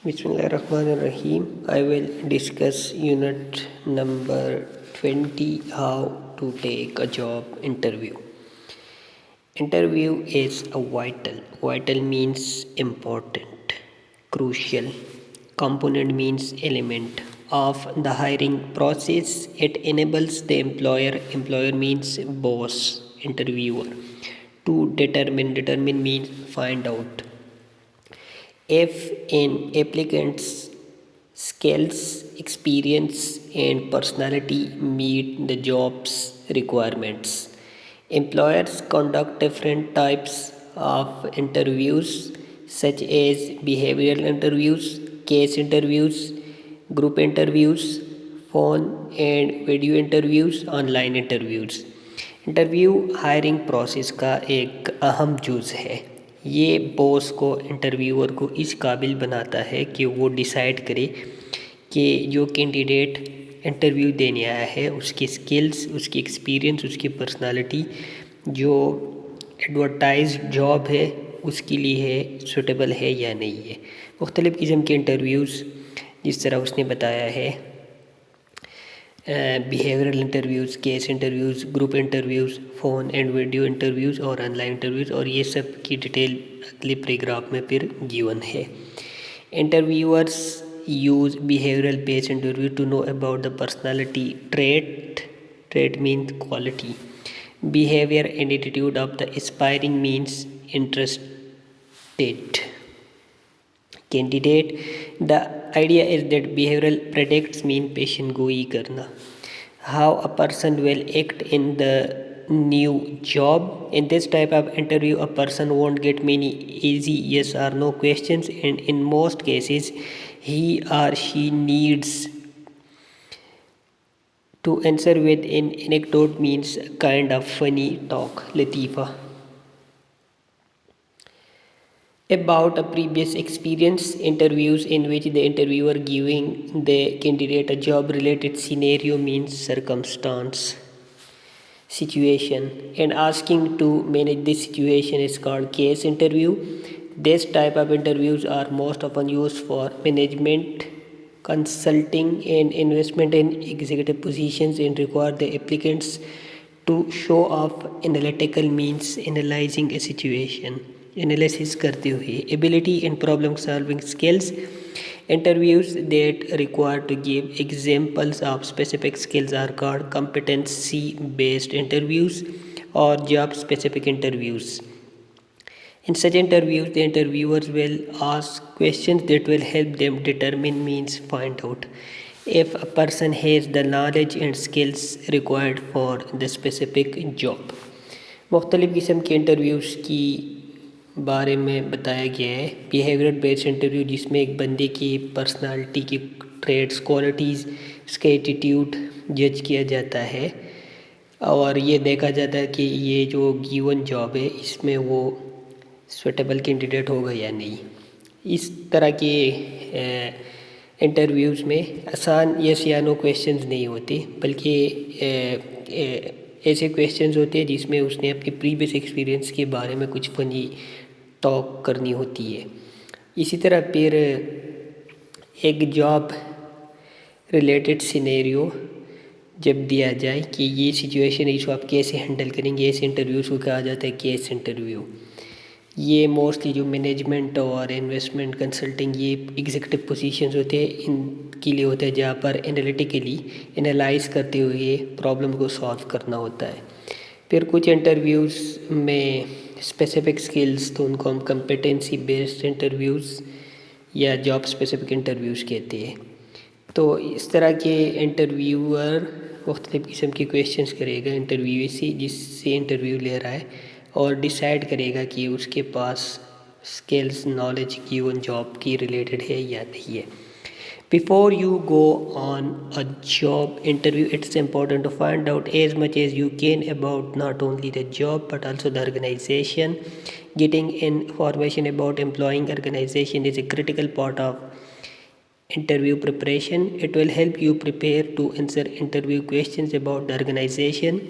Bismillahirrahmanirrahim. I will discuss unit number 20, how to take a job interview. Interview is a vital. Vital means important, crucial. Component means element of the hiring process. It enables the employer. Employer means boss, interviewer. To determine means find out. If an applicant's skills, experience, and personality meet the job's requirements. Employers conduct different types of interviews, such as behavioral interviews, case interviews, group interviews, phone and video interviews, online interviews. Interview hiring process का एक अहम जुज़ है. ये boss को, interviewer को इस काबिल बनाता है कि वो डिसाइड करे कि जो कैंडिडेट इंटरव्यू देने आया है उसकी स्किल्स, उसकी एक्सपीरियंस, उसकी पर्सनालिटी जो एडवर्टाइज जॉब है उसके लिए है, सूटेबल है या नहीं है. मुख्तलिफ़ किस्म के इंटरव्यूज़ जिस तरह उसने बताया है, behavioural interviews, case interviews, group interviews, phone and video interviews और ऑनलाइन इंटरव्यूज़, और ये सब की डिटेल अगले पैराग्राफ में फिर गिवन है. Interviewers use behavioural based interview to know about the personality trait means quality, behaviour and attitude of the aspiring means interested candidate. The idea is that behavioral predicts mean पेशन गोई करना. How a person will act in the new job. In this type of interview, a person won't get many easy yes or no questions, and in most cases, he or she needs to answer with an anecdote means kind of funny talk, latifa, about a previous experience. Interviews in which the interviewer giving the candidate a job related scenario means circumstance, situation, and asking to manage this situation is called case interview. This type of interviews are most often used for management, consulting, and investment in executive positions, and require the applicants to show off analytical means analyzing a situation, analysis करते हुए, ability and problem solving skills. Interviews that require to give examples of specific skills are called competency based interviews or job specific interviews. In such interviews, the interviewers will ask questions that will help them determine means find out if a person has the knowledge and skills required for the specific job. मुख्तलिफ़ किस्म के interviews की बारे में बताया गया है. Behavioural based interview जिसमें एक बंदे की पर्सनालिटी की ट्रेड्स, क्वालिटीज़, उसका एटीट्यूड जज किया जाता है और ये देखा जाता है कि ये जो गिवन जॉब है इसमें वो सूटेबल कैंडिडेट होगा या नहीं. इस तरह के इंटरव्यूज़ में आसान यस या नो क्वेश्चंस नहीं होते, बल्कि ऐसे क्वेश्चंस होते हैं जिसमें उसने अपनी प्रीवियस एक्सपीरियंस के बारे में कुछ फनी टॉक करनी होती है. इसी तरह फिर एक जॉब रिलेटेड सिनेरियो जब दिया जाए कि ये सिचुएशन है, इसको आप कैसे हैंडल करेंगे, ऐसे इंटरव्यूज़ को कहा जाता है केस इंटरव्यू. ये मोस्टली जो मैनेजमेंट और इन्वेस्टमेंट कंसल्टिंग ये एग्जीक्यूटिव पोजीशंस होते हैं, इनके लिए होता है जहाँ पर एनालिटिकली एनालाइज करते हुए प्रॉब्लम को सॉल्व करना होता है. फिर कुछ इंटरव्यूज़ में स्पेसिफिक स्किल्स, तो उनको हम कम्पिटेंसी बेस्ड इंटरव्यूज़ या जॉब स्पेसिफिक इंटरव्यूज़ कहते हैं. तो इस तरह के इंटरव्यूअर मुख्तलिफ़ किस्म के क्वेश्चंस करेगा इंटरव्यू से, जिससे इंटरव्यू ले रहा है, और डिसाइड करेगा कि उसके पास स्किल्स, नॉलेज गिवन जॉब की रिलेटेड है या नहीं है. Before you go on a job interview, it's important to find out as much as you can about not only the job but also the organization. Getting information about employing organization is a critical part of interview preparation. It will help you prepare to answer interview questions about the organization.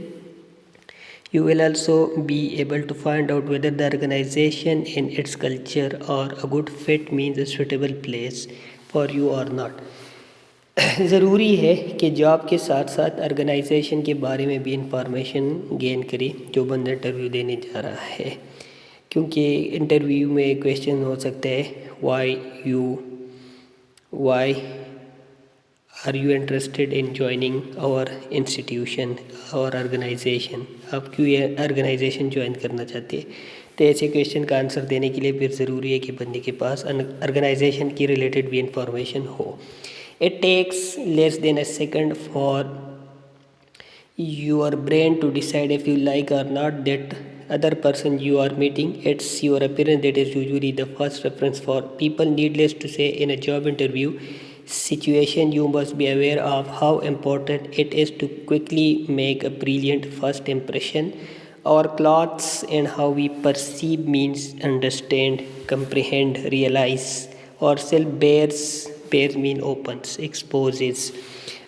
You will also be able to find out whether the organization and its culture or a good fit means a suitable place for you or not. ज़रूरी है कि job के साथ साथ organisation के बारे में भी इंफॉर्मेशन गेन करें जो बंदा इंटरव्यू देने जा रहा है, क्योंकि इंटरव्यू में क्वेश्चन हो सकता है why are you interested in joining our institution और ऑर्गेनाइजेशन, आप क्यों ये ऑर्गेनाइजेशन ज्वाइन करना चाहते हैं। तो ऐसे क्वेश्चन का आंसर देने के लिए फिर ज़रूरी है कि बंदे के पास ऑर्गेनाइजेशन की रिलेटेड भी इंफॉर्मेशन हो। It takes less than a second for your brain to decide if you like or not that other person you are meeting. It's your appearance that is usually the first reference for people. Needless to say, in a job interview situation, you must be aware of how important it is to quickly make a brilliant first impression. Our clothes and how we perceive means understand, comprehend, realize. Or self bears mean opens, exposes.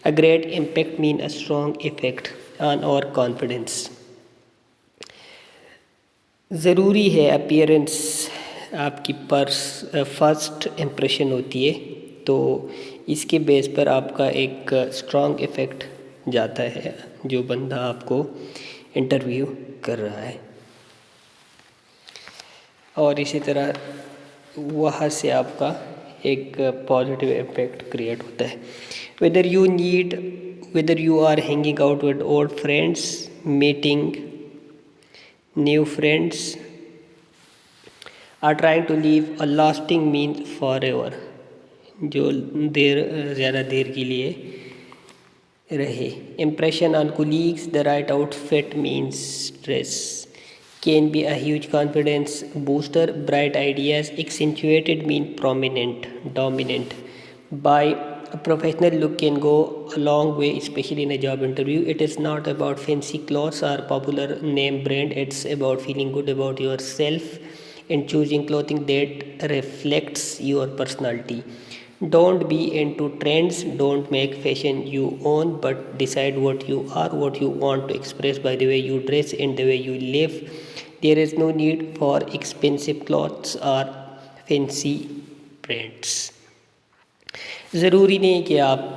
A great impact mean a strong effect on our confidence. ज़रूरी है appearance आपकी first impression होती है, तो इसके base पर आपका एक स्ट्रॉन्ग इफ़ेक्ट जाता है जो बंदा आपको इंटरव्यू कर रहा है, और इसी तरह वहाँ से आपका एक पॉजिटिव इम्पैक्ट क्रिएट होता है। Whether you are hanging out with old friends, meeting new friends, are trying to leave a lasting mean forever, जो ज़्यादा देर के लिए रहे। Impression on colleagues, the right outfit means dress can be a huge confidence booster. Bright ideas, accentuated mean prominent, dominant. By a professional look can go a long way, especially in a job interview. It is not about fancy clothes or popular name brand. It's about feeling good about yourself and choosing clothing that reflects your personality. Don't be into trends. Don't make fashion you own, but decide what you are, what you want to express by the way you dress and the way you live. There is no need for expensive clothes or fancy brands. ज़रूरी नहीं कि आप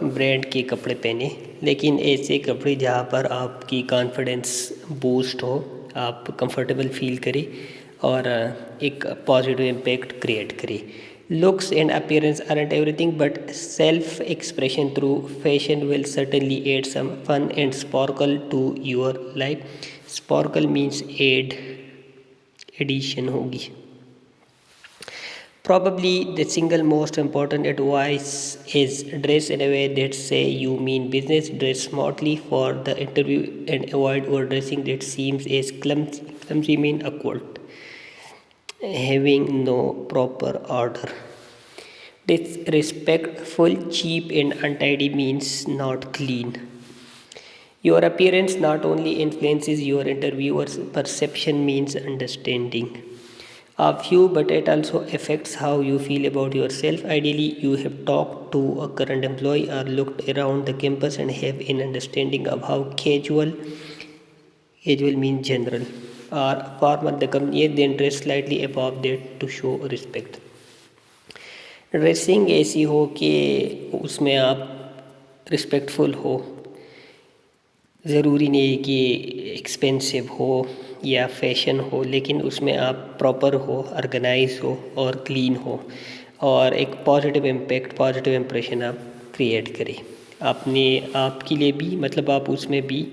brand के कपड़े पहने, लेकिन ऐसे कपड़े जहाँ पर आपकी कॉन्फिडेंस बूस्ट हो, आप कंफर्टेबल फील करें और एक पॉजिटिव इम्पैक्ट क्रिएट करें। Looks and appearance aren't everything, but self-expression through fashion will certainly add some fun and sparkle to your life. Sparkle means addition होगी। Probably the single most important advice is dress in a way that say you mean business. Dress smartly for the interview and avoid overdressing that seems as clumsy mean awkward, having no proper order. Disrespectful, cheap and untidy means not clean. Your appearance not only influences your interviewer's perception means understanding of you, but it also affects how you feel about yourself. Ideally, you have talked to a current employee or looked around the campus and have an understanding of how casual means general, or formal the company, then dress slightly above that to show respect. Dressing ऐसी हो कि उसमें आप respectful हो, ज़रूरी नहीं कि expensive हो या फैशन हो, लेकिन उसमें आप प्रॉपर हो, ऑर्गेनाइज हो और क्लीन हो, और एक पॉजिटिव इम्पैक्ट, पॉजिटिव इम्प्रेशन आप क्रिएट करें अपने आप के लिए भी, मतलब आप उसमें भी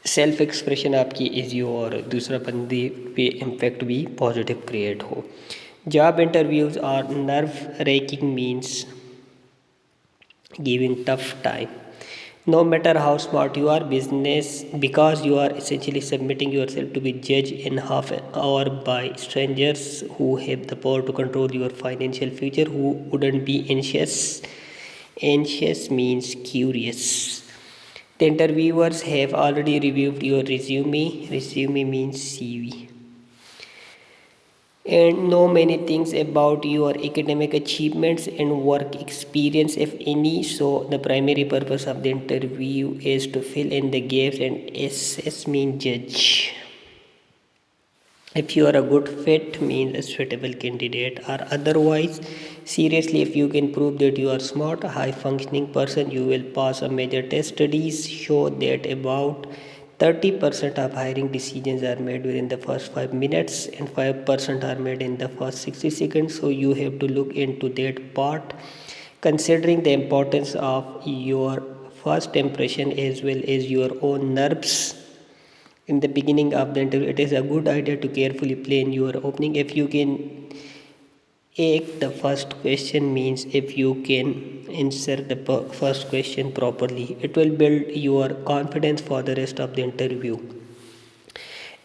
सेल्फ एक्सप्रेशन आपकी ईजी हो और दूसरा बंदे पे इम्पैक्ट भी पॉजिटिव क्रिएट हो। Job interviews are nerve-wracking means giving tough time. No matter how smart you are, business, because you are essentially submitting yourself to be judged in half an hour by strangers who have the power to control your financial future. Who wouldn't be anxious? Anxious means curious. The interviewers have already reviewed your resume. Resume means CV. and know many things about your academic achievements and work experience, if any. So the primary purpose of the interview is to fill in the gaps and assess, mean judge if you are a good fit, means a suitable candidate, or otherwise. Seriously, if you can prove that you are smart, high functioning person, you will pass a major test. Studies show that about 30% of hiring decisions are made within the first 5 minutes and 5% are made in the first 60 seconds. So you have to look into that part, considering the importance of your first impression as well as your own nerves in the beginning of the interview. It is a good idea to carefully plan your opening. If you can act the first question, means if you can answer the first question properly, it will build your confidence for the rest of the interview.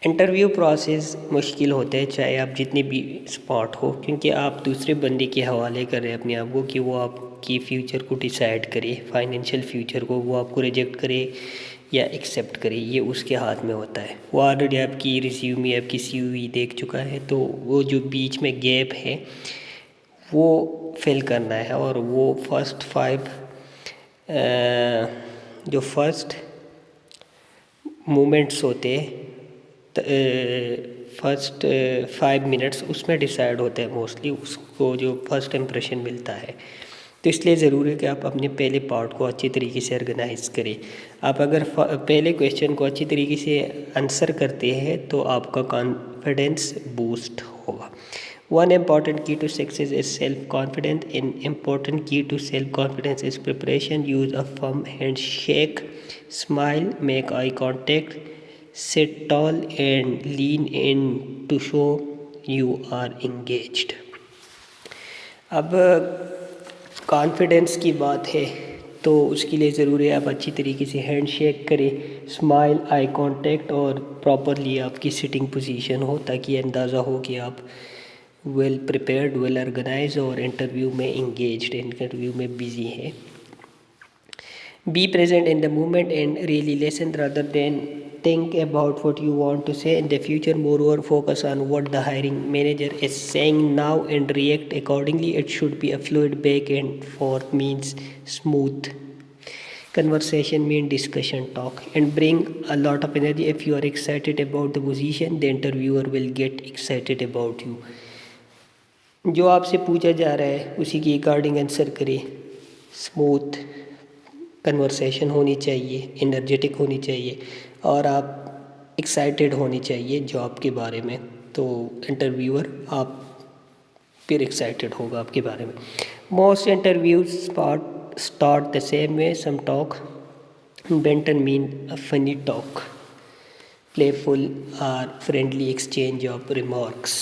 Interview process मुश्किल होता है चाहे आप जितने भी smart हो, क्योंकि आप दूसरे बंदे के हवाले कर रहे हैं अपने आप को कि वो आपकी फ़्यूचर को डिसाइड करे, फाइनेंशियल फ्यूचर को, वो आपको रिजेक्ट करे या एक्सेप्ट करे, ये उसके हाथ में होता है। वो ऑलरेडी आपकी रिज्यूमे, आपकी सीवी देख चुका है, तो वो जो बीच में गैप है वो फिल करना है। और वो फर्स्ट 5 जो फर्स्ट मोमेंट्स होते हैं, फर्स्ट 5 मिनट्स, उसमें डिसाइड होता है मोस्टली उसको जो फर्स्ट इम्प्रेशन मिलता है। तो इसलिए ज़रूरी है कि आप अपने पहले पार्ट को अच्छी तरीके से ऑर्गेनाइज करें। आप अगर पहले क्वेश्चन को अच्छी तरीके से आंसर करते हैं तो आपका कॉन्फिडेंस बूस्ट होगा। One important key to success is self-confidence. An important key to self-confidence is preparation. Use a firm handshake, smile, make eye contact, sit tall and lean in to show you are engaged. अब confidence की बात है तो उसके लिए ज़रूरी है आप अच्छी तरीके से हैंड शेक करें, स्माइल, आई कांटेक्ट और प्रॉपरली आपकी सिटिंग पोजीशन हो, ताकि अंदाज़ा हो कि आप वेल प्रिपेयर्ड, वेल ऑर्गेनाइज और इंटरव्यू में इंगेज्ड, इंटरव्यू में बिजी है। Be present in the moment and really listen rather than think about what you want to say in the future. Moreover, focus on what the hiring manager is saying now and react accordingly. It should be a fluid back and forth, means smooth conversation, mean discussion, talk, and bring a lot of energy. If you are excited about the position, the interviewer will get excited about you. जो आपसे पूछा जा रहा है उसी की according answer करें। Smooth conversation होनी चाहिए, एनर्जेटिक होनी चाहिए और आप एक्साइटेड होनी चाहिए जॉब के बारे में, तो इंटरव्यूअर आप फिर एक्साइटेड होगा आपके बारे में। Most interviews start the same way, some talk banter mean a funny talk, playful or friendly exchange of remarks,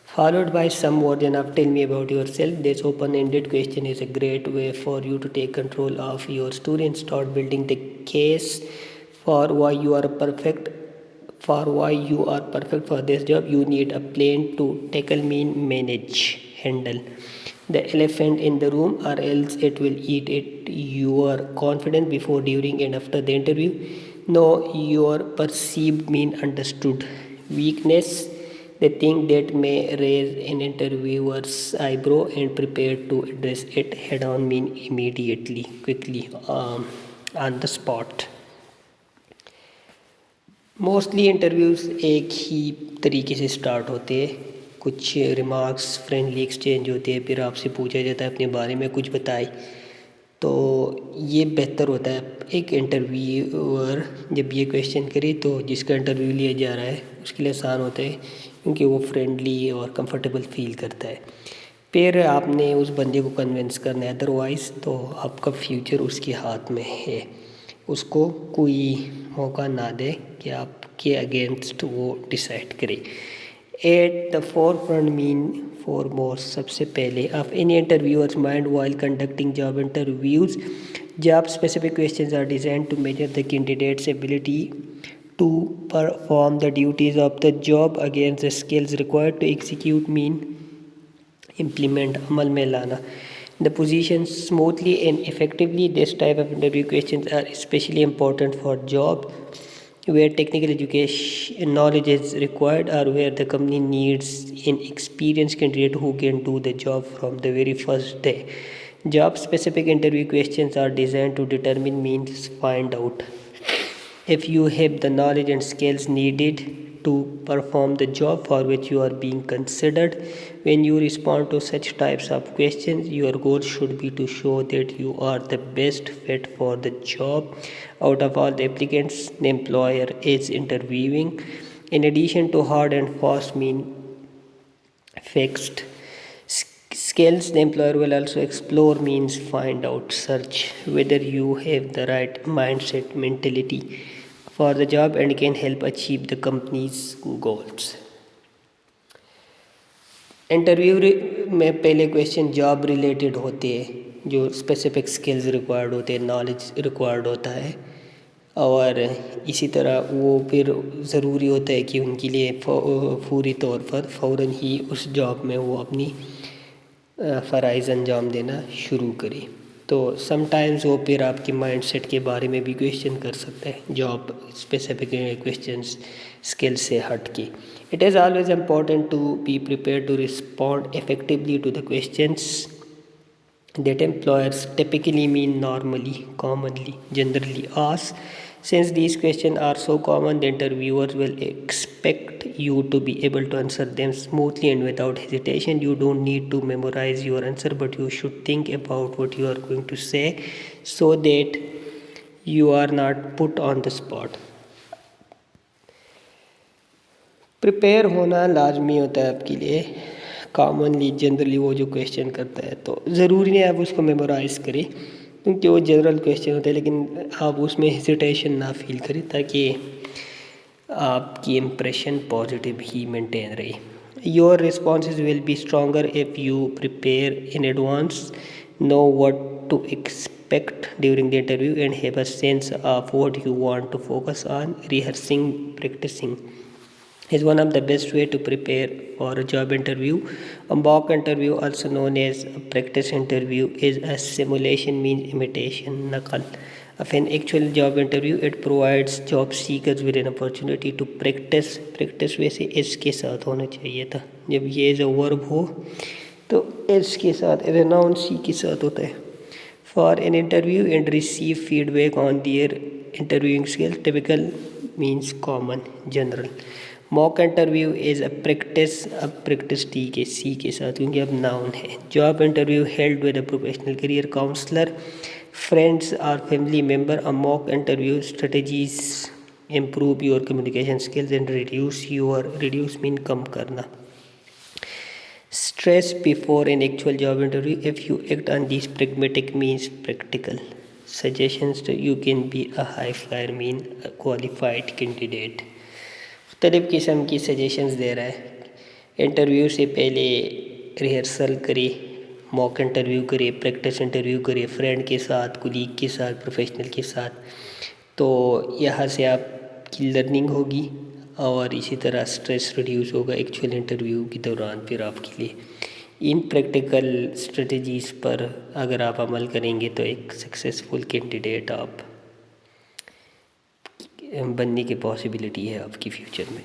followed by some version of tell me about yourself. This open-ended question is a great way for you to take control of your story and start building the case for why you are perfect for this job. You need a plan to tackle, mean manage, handle the elephant in the room, or else it will eat it your confidence before, during and after the interview. Know your perceived, mean understood weakness, the thing that may raise an interviewer's eyebrow, and prepare to address it head on, mean immediately, quickly, on the spot. Mostly interviews एक ही तरीके से start होते हैं, कुछ remarks, friendly exchange होते हैं, फिर आपसे पूछा जाता है अपने बारे में कुछ बताए। तो ये बेहतर होता है एक इंटरव्यूअर जब ये क्वेश्चन करे तो जिसका इंटरव्यू लिया जा रहा है उसके लिए आसान होता है, क्योंकि वो फ्रेंडली और कंफर्टेबल फील करता है। फिर आपने उस बंदे को कन्विंस करना है, अदरवाइज़ तो आपका फ्यूचर उसके हाथ में है, उसको कोई मौका ना दे कि आपके अगेंस्ट वो डिसाइड करे। At the four front, mean foremost, सबसे पहले of any interviewer's mind while conducting job interviews. Job specific questions are designed to measure the candidate's ability to perform the duties of the job against the skills required to execute, mean implement, अमल में लाना the position smoothly and effectively. This type of interview questions are especially important for job where technical education knowledge is required or where the company needs an experienced candidate who can do the job from the very first day. Job specific interview questions are designed to determine means find out if you have the knowledge and skills needed to perform the job for which you are being considered. When you respond to such types of questions, your goal should be to show that you are the best fit for the job out of all the applicants the employer is interviewing. In addition to hard and fast mean fixed skills, the employer will also explore means find out search whether you have the right mindset mentality for the job and can help achieve the company's goals. Interview में पहले question job related होते हैं, जो specific skills required होते हैं, knowledge required होता है, और इसी तरह वो फिर ज़रूरी होता है कि उनके लिए फौरी तौर पर फ़ौरन ही उस जॉब में वो अपनी फ़राइज़ अंजाम देना शुरू करे। तो समटाइम्स वो फिर आपके माइंडसेट के बारे में भी क्वेश्चन कर सकता है, जॉब स्पेसिफिक क्वेश्चंस स्किल से हट के। It is always important to be prepare to respond effectively to the questions that employers typically mean normally, commonly, generally ask. Since these questions are so common, the interviewers will expect you to be able to answer them smoothly and without hesitation. You don't need to memorize your answer, but you should think about what you are going to say so that you are not put on the spot. Prepare होना लाजमी होता है आपके लिए। Commonly generally वो जो question करता है, तो ज़रूरी नहीं आप उसको मेमोराइज़ करें क्योंकि वो जनरल क्वेश्चन होता है, लेकिन आप उसमें हेजिटेशन ना फील करें ताकि आपकी इम्प्रेशन पॉजिटिव ही मेंटेन रहे। Your responses will be stronger if you prepare in advance, know what to expect during the interview and have a sense of what you want to focus on. Rehearsing, practicing is one of the best way to prepare for a job interview. A mock interview, also known as a practice interview, is a simulation means imitation, nakal of an actual job interview. It provides job seekers with an opportunity to practice. Practice वैसे इसके साथ होना चाहिए था, जब ये as a verb हो तो इसके साथ एज अ नाउन सी के साथ होता है. For an interview and receive feedback on their interviewing skills. Typical means common, general. Mock interview is a practice टी के सी के साथ क्योंकि अब नाउन है. Job interview held with a professional career counsellor, friends और family member. A mock interview strategies improve your communication skills and reduce mean कम करना stress before an actual job interview. If you act on these pragmatic means practical suggestions, you can be a high flyer mean a qualified candidate. मुख्तलिफ़ किस्म की suggestions दे रहा है. Interview से पहले rehearsal करिए, मॉक इंटरव्यू करिए, प्रैक्टिस इंटरव्यू करिए, फ्रेंड के साथ, कुलीग के साथ, प्रोफेशनल के साथ. तो यहाँ से आपकी लर्निंग होगी और इसी तरह स्ट्रेस रिड्यूस होगा एक्चुअल इंटरव्यू के दौरान. फिर आपके लिए इन प्रैक्टिकल स्ट्रेटजीज़ पर अगर आप अमल करेंगे तो एक सक्सेसफुल कैंडिडेट आप बनने की पॉसिबिलिटी है आपकी फ्यूचर में.